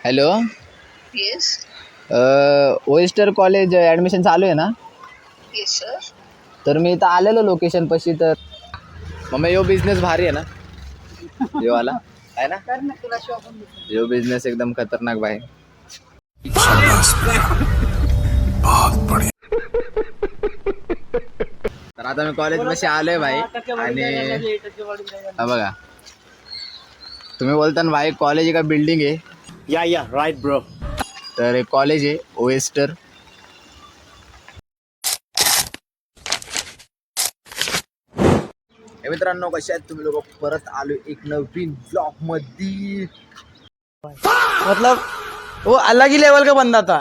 Hello. Yes. Oyster college admission चालू आहे ना? Yes sir. तर मी इथं आलेलो लोकेशन पशी. तर मग यो बिझनेस भारी आहे ना, यो वाला आहे ना. तुला शॉप यो बिझनेस एकदम खतरनाक भाई. तर आता मी कॉलेज पशी आलोय भाई. आणि हा बघा, तुम्ही बोलता ना भाई कॉलेज का बिल्डिंग आहे. या राईट ब्रो. तर एक कॉलेज आहे ओएस्टर. हे मित्रांनो, कशा आहेत तुम्ही लोक? परत आलो एक नवीन ब्लॉग मध्ये. मतलब वो अलग ही लेवल का बंदा था.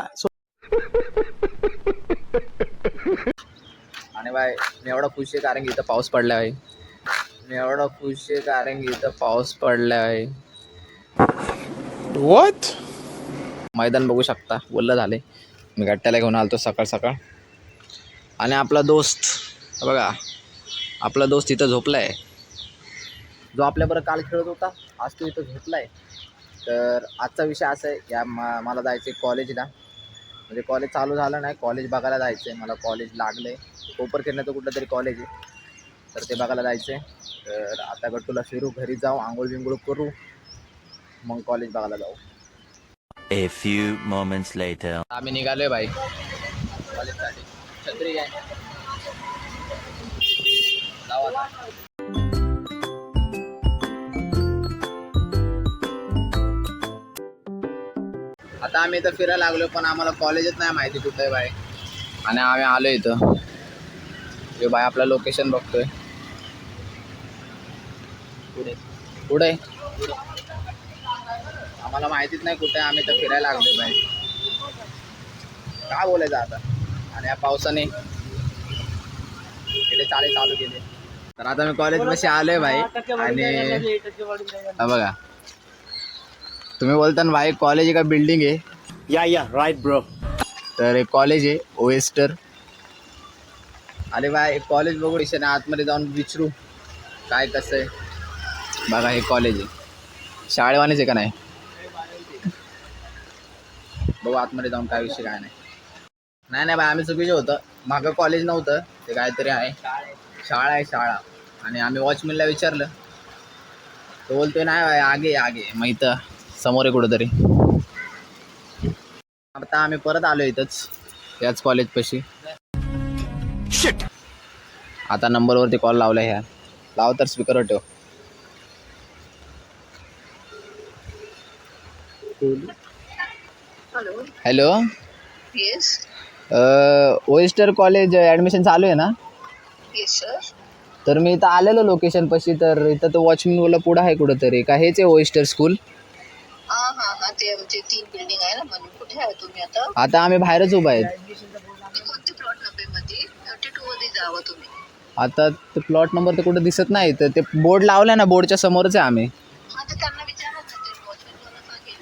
आणि भाई मी एवढा खुश आहे कारण की इथं पाऊस पडला आहे. मी एवढा खुश आहे कारण की इथं पाऊस पडला आहे. व्हॉट? मैदान बघू शकता, ओल्लं झाले. मी गट्ट्याला घेऊन आलतो सकाळ सकाळ. आणि आपला दोस्त बघा, आपला दोस्त इथं झोपलाय. जो आपल्याबरोबर काल खेळत होता, आज तो इथं झोपलाय. तर आजचा विषय असा आहे, या मला जायचं आहे कॉलेजला. म्हणजे कॉलेज चालू झालं नाही, कॉलेज बघायला जायचं आहे. मला कॉलेज लागलं आहे, कोपर किरण्याचं कुठलं तरी कॉलेज आहे. तर ते बघायला जायचं आहे. तर आता गट्टूला फिरू, घरी जाऊ, आंघोळ बिंघोळ करू, मग कॉलेज बघायला जाऊ. A few moments later. आम्ही निघालोय भाई कॉलेजसाठी. छत्री आहे, जाऊ आता. आता आम्ही इथं फिरायला लागलो, पण आम्हाला कॉलेजच नाही माहिती कुठं आहे बाय. आणि आम्ही आलो इथं. हे बाय आपलं लोकेशन बघतोय. पुढे पुढे आम्हाला माहितीच नाही कुठे. आम्ही तर फिरायला लागलो बाय. काय बोलायचं आता. आणि या पावसाने इकडे चालू केले. तर आता मी कॉलेज पाशी आलोय भाई. आणि हा बघा, तुम्ही बोलता ना भाई कॉलेज का बिल्डिंग आहे. या राईट ब्रो. तर एक कॉलेज आहे ओएस्टर. अरे भाई कॉलेज बघू, आतमध्ये जाऊन विचारू काय कसं आहे. बघा हे कॉलेज आहे, शाळेवानीच आहे का नाही. बघू आतमध्ये जाऊन काय विषय काय नाही. नाही भाई, आम्ही चुकीचं होतं. मागं कॉलेज नव्हतं, ते काहीतरी आहे, शाळा आहे शाळा. आणि आम्ही वॉचमॅनला विचारलं, तो बोलतोय नाही भाई आगे मग इथं समोर आहे कुठंतरी. आता आम्ही परत आलो इथंच, याच कॉलेजपाशी. आता नंबरवरती कॉल लावला. ह्या लाव तर स्पीकरवर ठेव. Hello. Hello. Yes. Oyster college admission चालू आहे ना? Yes sir. तर मी इथं आलेलो लोकेशन पशी. तर इथं तो वॉचमॅन बोला पुढं आहे कुठंतरी. का हेच आहे ओएस्टर स्कूल? हा ते आमचे 3 बिल्डिंग आहे ना. म्हणून कुठे आहे तुम्ही आता? आता आम्ही बाहेरच उभा आहेत. तुम्ही कोणते प्लॉट 90 मध्ये 32 मध्ये जावं तुम्ही. आता ते प्लॉट नंबर तर कुठं दिसत नाही. तर ते बोर्ड लावला ना, बोर्डच्या समोरच आहे आम्ही. हा तर त्यांना विचारा ना, ते वॉचमॅन मला सांगेल.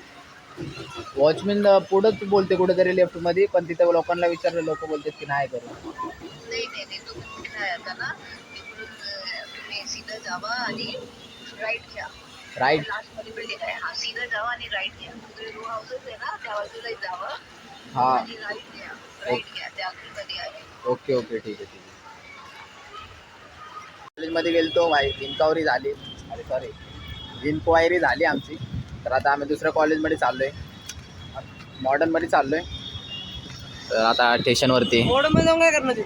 वॉचमॅन पुढंच बोलते कुठेतरी लेफ्टमध्ये, पण तिथं लोकांना विचारलं, लोक बोलतात की नाही करू. नाही तुम्ही कुठे आहे आता ना. इकडून तुम्ही सीधा जावा आणि राईट घ्या. राईट. लास्ट मध्ये बिल्डिंग आहे. हा सीधा जावा आणि राईट घ्या. तुझे रो हाऊसेस आहे ना, त्या बाजूला जावा हा आणि राईट घ्या. त्या अगदीमध्ये आहे. ओके ठीक आहे. कॉलेजमध्ये गेलतो भाई, इन्क्वायरी झाली. अरे सॉरी, इन्क्वायरी झाली आमची. तर आता आम्ही दुसऱ्या कॉलेजमध्ये चाललो आहे, मॉडर्नमध्ये चाललो आहे. तर आता स्टेशनवरती मध्ये जाऊन काय करणार ते?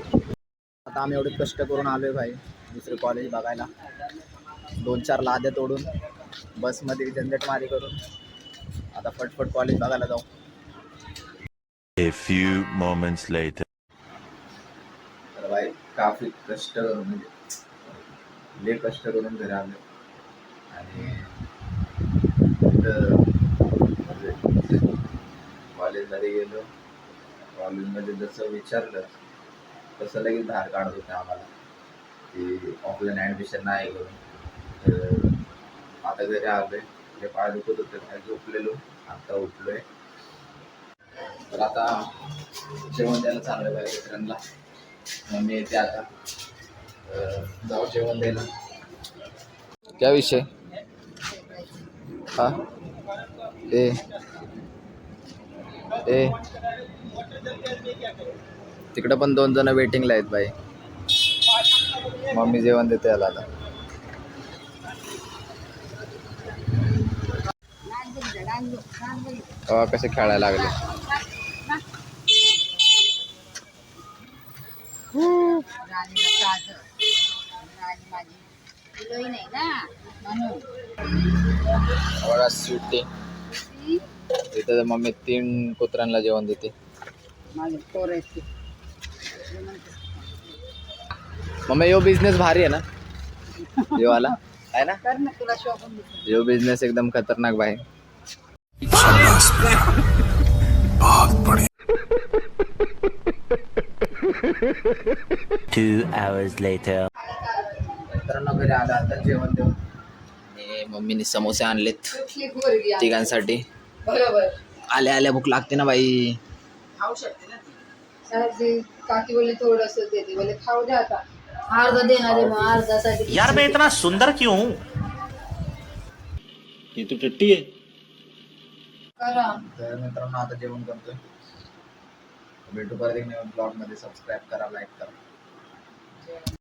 आता आम्ही एवढे कष्ट करून आलो आहे भाई दुसरे कॉलेज बघायला. 2-4 लाद्या तोडून, बसमध्ये झंझटमारी करून आता फटफट कॉलेज बघायला जाऊ. A few moments later. तर भाई काफी कष्ट करून, म्हणजे लय कष्ट करून घरी आलो. आणि कॉलेजमध्ये गेलो. कॉलेजमध्ये जसं विचारलं तसं लगेच धार काढत होते आम्हाला की ऑफलाईन ॲडमिशन नाही करून. तर आता घरी आलोय, ते पाय दुखत होते, झोपलेलो, आता उठलोय. तर आता जेवण द्यायला चाललंय बाहेर मित्रांना. मम्मी येते आता, जाऊ जेवण द्यायला. क्या विषय? हा ए ए तिकडं पण 2 जण वेटिंगला आहेत बाई. मम्मी जेवण देते याला आता. कसे खेळायला लागले. बघा स्वीटी इथं मम्मी 3 कुत्र्यांना जेवण देते. मम्मी यो बिझनेस भारी आहे ना जेवाला आहे ना. यो बिझनेस एकदम खतरनाक भाई. 2 hours later. मित्रांनो घरी आला आता जेवण देऊन. आणि मम्मीने समोसे आणलेत तिघांसाठी. बरोबर आल्या आल्या भूक लागते ना बाई. खाऊ शकते ना ती. काकी बोले थोडस देते बोले खाऊ दे आता. अर्धा देणार आहे मग अर्धासाठी यार मैं इतना सुंदर क्यों हूँ? ये तो टट्टी है. करा. तर मित्रांनो आता जेवण करतोय. भेटू परत एक नवीन ब्लॉग मध्ये. सबस्क्राईब करा, लाईक करा.